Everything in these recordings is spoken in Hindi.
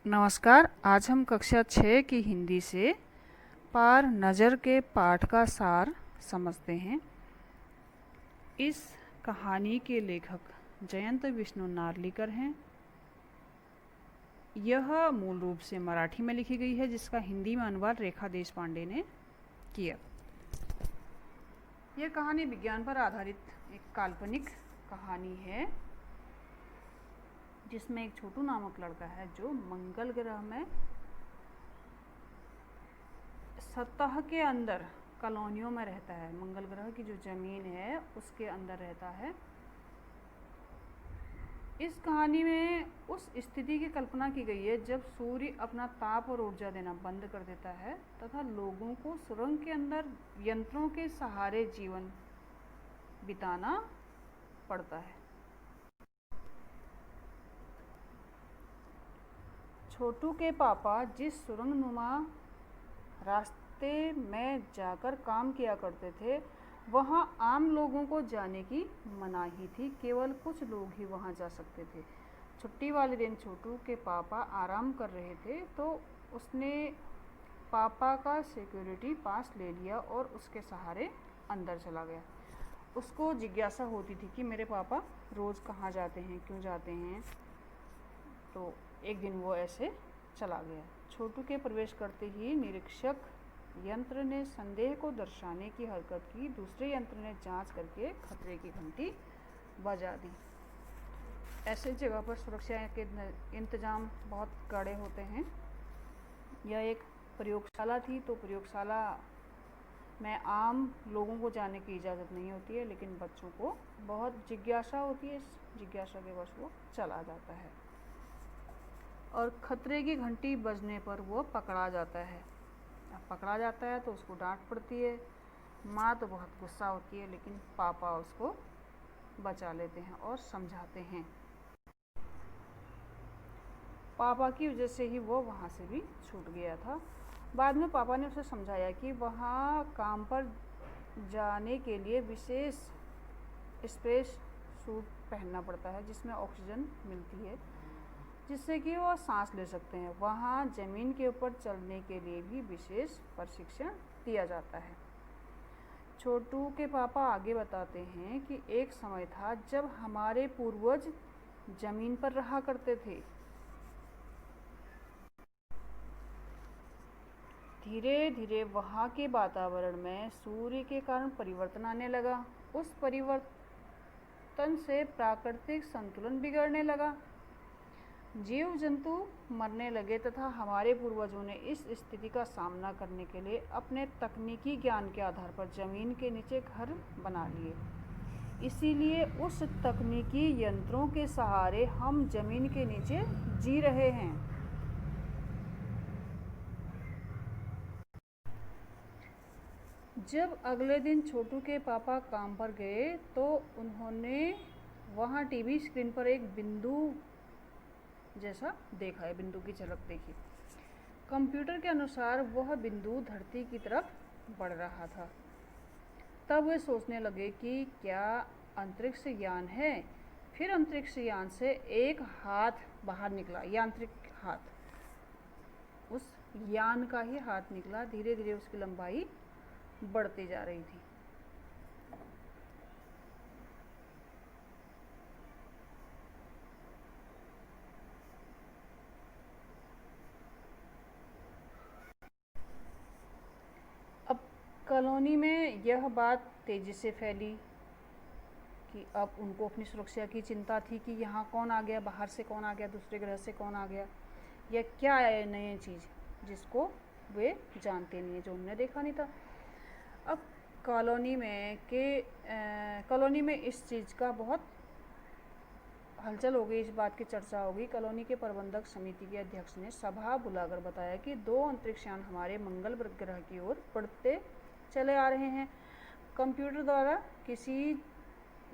नमस्कार। आज हम कक्षा 6 की हिंदी से पार नज़र के पाठ का सार समझते हैं। इस कहानी के लेखक जयंत विष्णु नार्लिकर हैं। यह मूल रूप से मराठी में लिखी गई है, जिसका हिंदी में अनुवाद रेखा देशपांडे ने किया। यह कहानी विज्ञान पर आधारित एक काल्पनिक कहानी है, जिसमें एक छोटू नामक लड़का है जो मंगल ग्रह में सतह के अंदर कॉलोनियों में रहता है। मंगल ग्रह की जो ज़मीन है उसके अंदर रहता है। इस कहानी में उस स्थिति की कल्पना की गई है जब सूर्य अपना ताप और ऊर्जा देना बंद कर देता है तथा लोगों को सुरंग के अंदर यंत्रों के सहारे जीवन बिताना पड़ता है। छोटू के पापा जिस सुरंगनुमा रास्ते में जाकर काम किया करते थे, वहाँ आम लोगों को जाने की मनाही थी। केवल कुछ लोग ही वहाँ जा सकते थे। छुट्टी वाले दिन छोटू के पापा आराम कर रहे थे तो उसने पापा का सिक्योरिटी पास ले लिया और उसके सहारे अंदर चला गया। उसको जिज्ञासा होती थी कि मेरे पापा रोज़ कहाँ जाते हैं, क्यों जाते हैं। तो एक दिन वो ऐसे चला गया। छोटू के प्रवेश करते ही निरीक्षक यंत्र ने संदेह को दर्शाने की हरकत की। दूसरे यंत्र ने जांच करके खतरे की घंटी बजा दी। ऐसे जगह पर सुरक्षा के इंतजाम बहुत कड़े होते हैं। यह एक प्रयोगशाला थी, तो प्रयोगशाला में आम लोगों को जाने की इजाज़त नहीं होती है, लेकिन बच्चों को बहुत जिज्ञासा होती है। इस जिज्ञासा के वश वो चला जाता है और खतरे की घंटी बजने पर वो पकड़ा जाता है। अब पकड़ा जाता है तो उसको डांट पड़ती है। माँ तो बहुत गुस्सा होती है, लेकिन पापा उसको बचा लेते हैं और समझाते हैं। पापा की वजह से ही वो वहाँ से भी छूट गया था। बाद में पापा ने उसे समझाया कि वहाँ काम पर जाने के लिए विशेष स्पेस सूट पहनना पड़ता है, जिसमें ऑक्सीजन मिलती है, जिससे कि वो सांस ले सकते हैं। वहाँ ज़मीन के ऊपर चलने के लिए भी विशेष प्रशिक्षण दिया जाता है। छोटू के पापा आगे बताते हैं कि एक समय था जब हमारे पूर्वज ज़मीन पर रहा करते थे। धीरे धीरे वहाँ के वातावरण में सूर्य के कारण परिवर्तन आने लगा। उस परिवर्तन से प्राकृतिक संतुलन बिगड़ने लगा। जीव जंतु मरने लगे तथा हमारे पूर्वजों ने इस स्थिति का सामना करने के लिए अपने तकनीकी ज्ञान के आधार पर ज़मीन के नीचे घर बना लिए। इसीलिए उस तकनीकी यंत्रों के सहारे हम ज़मीन के नीचे जी रहे हैं। जब अगले दिन छोटू के पापा काम पर गए तो उन्होंने वहाँ टीवी स्क्रीन पर एक बिंदु जैसा देखा है, बिंदु की झलक देखी। कंप्यूटर के अनुसार वह बिंदु धरती की तरफ बढ़ रहा था। तब वे सोचने लगे कि क्या अंतरिक्ष यान है। फिर अंतरिक्ष यान से एक हाथ बाहर निकला, यांत्रिक हाथ। उस यान का ही हाथ निकला। धीरे धीरे उसकी लंबाई बढ़ती जा रही थी। अब कॉलोनी में यह बात तेजी से फैली कि अब उनको अपनी सुरक्षा की चिंता थी कि यहाँ कौन आ गया, बाहर से कौन आ गया, दूसरे ग्रह से कौन आ गया, या क्या है नई चीज़ जिसको वे जानते नहीं है, जो उन्होंने देखा नहीं था। अब कॉलोनी में इस चीज़ का बहुत हलचल हो गई, इस बात की चर्चा हो गई। कॉलोनी के प्रबंधक समिति के अध्यक्ष ने सभा बुलाकर बताया कि 2 अंतरिक्षयान हमारे मंगल ग्रह की ओर बढ़ते चले आ रहे हैं। कंप्यूटर द्वारा किसी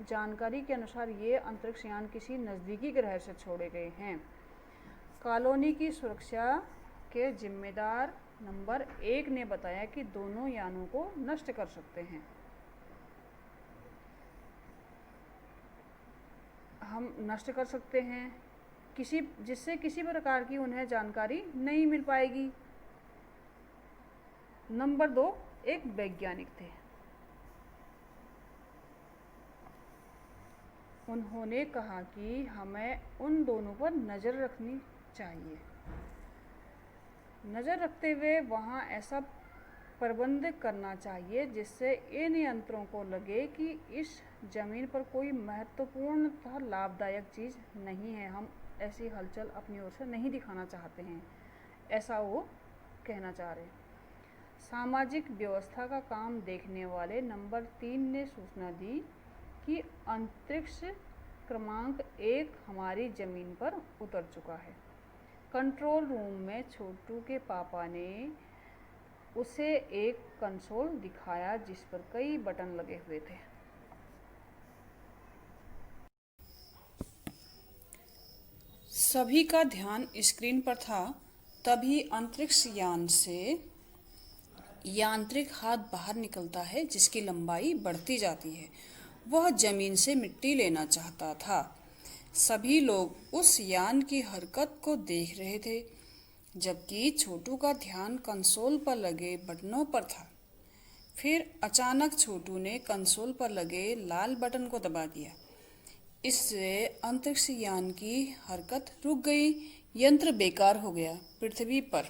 जानकारी के अनुसार ये अंतरिक्षयान किसी नज़दीकी ग्रह से छोड़े गए हैं। कॉलोनी की सुरक्षा के जिम्मेदार नंबर 1 ने बताया कि दोनों यानों को नष्ट कर सकते हैं। हम नष्ट कर सकते हैं जिससे किसी प्रकार की उन्हें जानकारी नहीं मिल पाएगी। नंबर 2, एक वैज्ञानिक थे। उन्होंने कहा कि हमें उन दोनों पर नज़र रखनी चाहिए। नज़र रखते हुए वहाँ ऐसा प्रबंध करना चाहिए जिससे इन यंत्रों को लगे कि इस ज़मीन पर कोई महत्वपूर्ण तथा लाभदायक चीज़ नहीं है, हम ऐसी हलचल अपनी ओर से नहीं दिखाना चाहते हैं, ऐसा वो कहना चाह रहे। सामाजिक व्यवस्था का काम देखने वाले नंबर 3 ने सूचना दी कि अंतरिक्ष क्रमांक 1 हमारी ज़मीन पर उतर चुका है। कंट्रोल रूम में छोटू के पापा ने उसे एक कंसोल दिखाया जिस पर कई बटन लगे हुए थे। सभी का ध्यान स्क्रीन पर था। तभी अंतरिक्ष यान से यांत्रिक हाथ बाहर निकलता है जिसकी लंबाई बढ़ती जाती है। वह जमीन से मिट्टी लेना चाहता था। सभी लोग उस यान की हरकत को देख रहे थे, जबकि छोटू का ध्यान कंसोल पर लगे बटनों पर था। फिर अचानक छोटू ने कंसोल पर लगे लाल बटन को दबा दिया। इससे अंतरिक्ष यान की हरकत रुक गई। यंत्र बेकार हो गया। पृथ्वी पर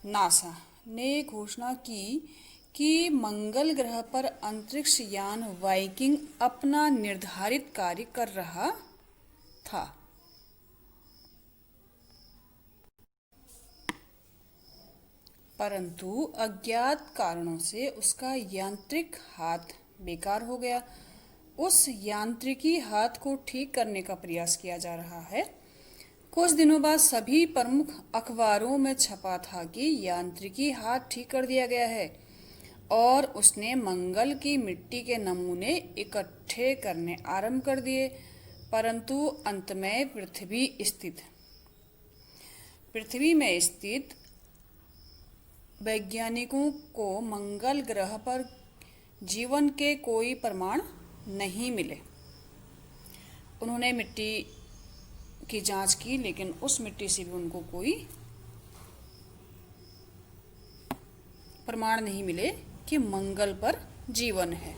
नासा ने घोषणा की कि मंगल ग्रह पर अंतरिक्ष यान वाइकिंग अपना निर्धारित कार्य कर रहा था। परंतु अज्ञात कारणों से उसका यांत्रिक हाथ बेकार हो गया। उस यांत्रिकी हाथ को ठीक करने का प्रयास किया जा रहा है। कुछ दिनों बाद सभी प्रमुख अखबारों में छपा था कि यांत्रिकी हाथ ठीक कर दिया गया है और उसने मंगल की मिट्टी के नमूने इकट्ठे करने आरंभ कर दिए। परंतु अंत में पृथ्वी में स्थित वैज्ञानिकों को मंगल ग्रह पर जीवन के कोई प्रमाण नहीं मिले। उन्होंने मिट्टी की जांच की, लेकिन उस मिट्टी से भी उनको कोई प्रमाण नहीं मिले कि मंगल पर जीवन है।